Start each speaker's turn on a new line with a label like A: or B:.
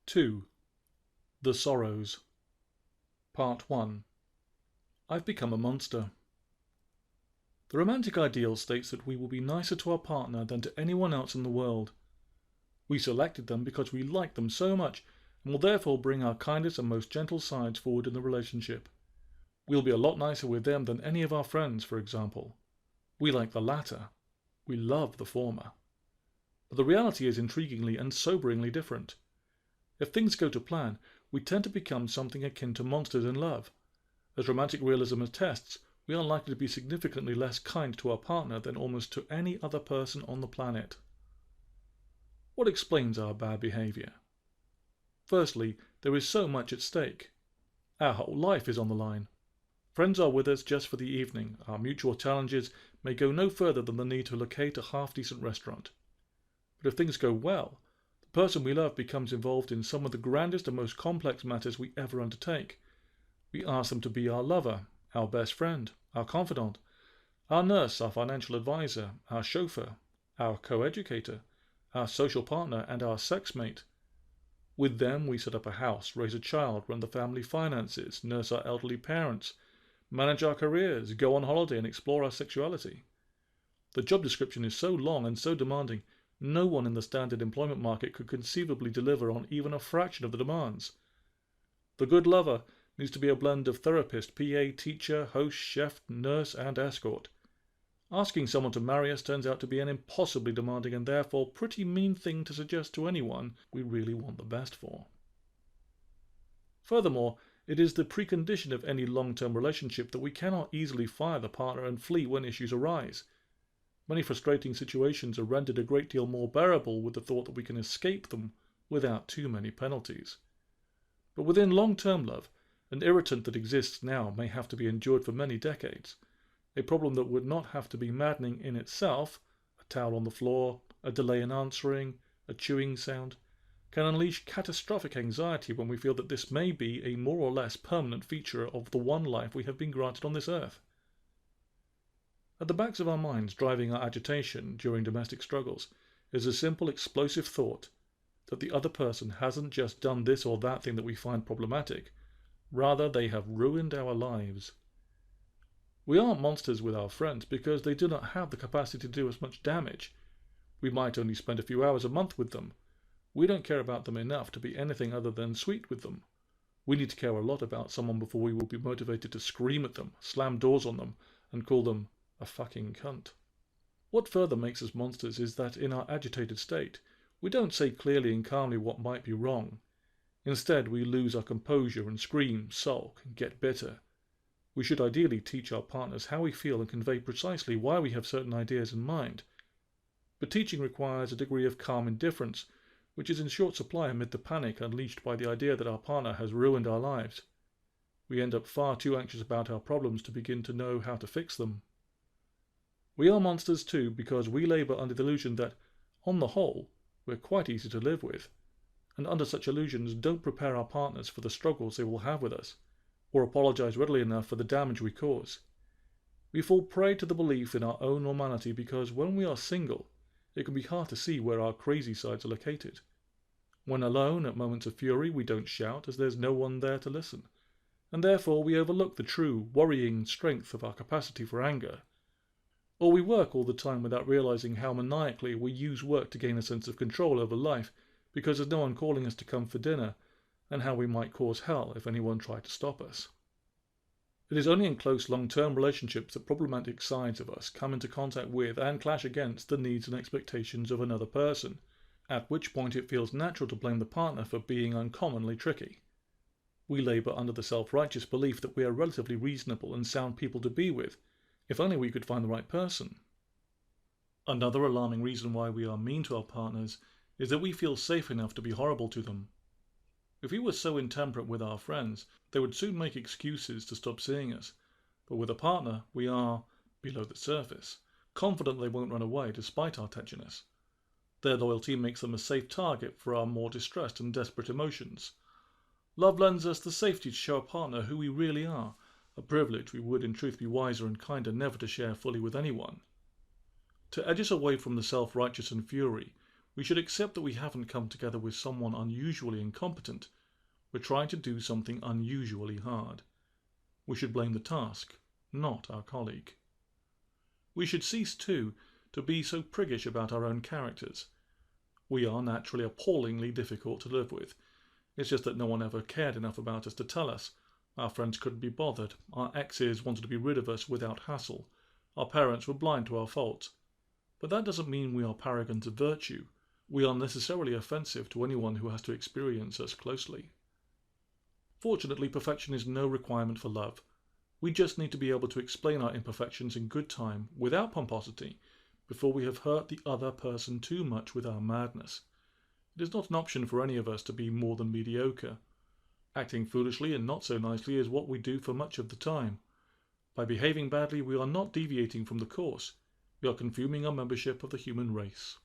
A: 2. The Sorrows. Part 1. I've become a monster. The romantic ideal states that we will be nicer to our partner than to anyone else in the world. We selected them because we like them so much and will therefore bring our kindest and most gentle sides forward in the relationship. We'll be a lot nicer with them than any of our friends, for example. We like the latter. We love the former. But the reality is intriguingly and soberingly different. If things go to plan, we tend to become something akin to monsters in love. As romantic realism attests, we are likely to be significantly less kind to our partner than almost to any other person on the planet. What explains our bad behavior? Firstly, there is so much at stake. Our whole life is on the line. Friends are with us just for the evening. Our mutual challenges may go no further than the need to locate a half-decent restaurant. But if things go well, the person we love becomes involved in some of the grandest and most complex matters we ever undertake. We ask them to be our lover, our best friend, our confidant, our nurse, our financial advisor, our chauffeur, our co-educator, our social partner, and our sex mate. With them, we set up a house, raise a child, run the family finances, nurse our elderly parents, manage our careers, go on holiday, and explore our sexuality. The job description is so long and so demanding, no one in the standard employment market could conceivably deliver on even a fraction of the demands. The good lover needs to be a blend of therapist, PA, teacher, host, chef, nurse, and escort. Asking someone to marry us turns out to be an impossibly demanding and therefore pretty mean thing to suggest to anyone we really want the best for. Furthermore, it is the precondition of any long-term relationship that we cannot easily fire the partner and flee when issues arise. Many frustrating situations are rendered a great deal more bearable with the thought that we can escape them without too many penalties. But within long-term love, an irritant that exists now may have to be endured for many decades. A problem that would not have to be maddening in itself, a towel on the floor, a delay in answering, a chewing sound, can unleash catastrophic anxiety when we feel that this may be a more or less permanent feature of the one life we have been granted on this earth. At the backs of our minds driving our agitation during domestic struggles is a simple explosive thought that the other person hasn't just done this or that thing that we find problematic, rather they have ruined our lives. We aren't monsters with our friends because they do not have the capacity to do us much damage. We might only spend a few hours a month with them. We don't care about them enough to be anything other than sweet with them. We need to care a lot about someone before we will be motivated to scream at them, slam doors on them, and call them a fucking cunt. What further makes us monsters is that in our agitated state, we don't say clearly and calmly what might be wrong. Instead, we lose our composure and scream, sulk, and get bitter. We should ideally teach our partners how we feel and convey precisely why we have certain ideas in mind. But teaching requires a degree of calm indifference, which is in short supply amid the panic unleashed by the idea that our partner has ruined our lives. We end up far too anxious about our problems to begin to know how to fix them. We are monsters too because we labour under the illusion that, on the whole, we're quite easy to live with, and under such illusions don't prepare our partners for the struggles they will have with us, or apologise readily enough for the damage we cause. We fall prey to the belief in our own normality because when we are single, it can be hard to see where our crazy sides are located. When alone, at moments of fury, we don't shout as there's no one there to listen, and therefore we overlook the true, worrying strength of our capacity for anger. Or we work all the time without realising how maniacally we use work to gain a sense of control over life because there's no one calling us to come for dinner, and how we might cause hell if anyone tried to stop us. It is only in close long-term relationships that problematic sides of us come into contact with and clash against the needs and expectations of another person, at which point it feels natural to blame the partner for being uncommonly tricky. We labour under the self-righteous belief that we are relatively reasonable and sound people to be with, if only we could find the right person. Another alarming reason why we are mean to our partners is that we feel safe enough to be horrible to them. If we were so intemperate with our friends, they would soon make excuses to stop seeing us, but with a partner we are, below the surface, confident they won't run away despite our tetchiness. Their loyalty makes them a safe target for our more distressed and desperate emotions. Love lends us the safety to show a partner who we really are, a privilege we would in truth be wiser and kinder never to share fully with anyone. To edge us away from the self-righteous and fury, We should accept that we haven't come together with someone unusually incompetent. We're trying to do something unusually hard. We should blame the task, not our colleague. We should cease, too, to be so priggish about our own characters. We are naturally appallingly difficult to live with. It's just that no one ever cared enough about us to tell us. Our friends couldn't be bothered. Our exes wanted to be rid of us without hassle. Our parents were blind to our faults. But that doesn't mean we are paragons of virtue. We are necessarily offensive to anyone who has to experience us closely. Fortunately, perfection is no requirement for love. We just need to be able to explain our imperfections in good time, without pomposity, before we have hurt the other person too much with our madness. It is not an option for any of us to be more than mediocre. Acting foolishly and not so nicely is what we do for much of the time. By behaving badly, we are not deviating from the course. We are confusing our membership of the human race.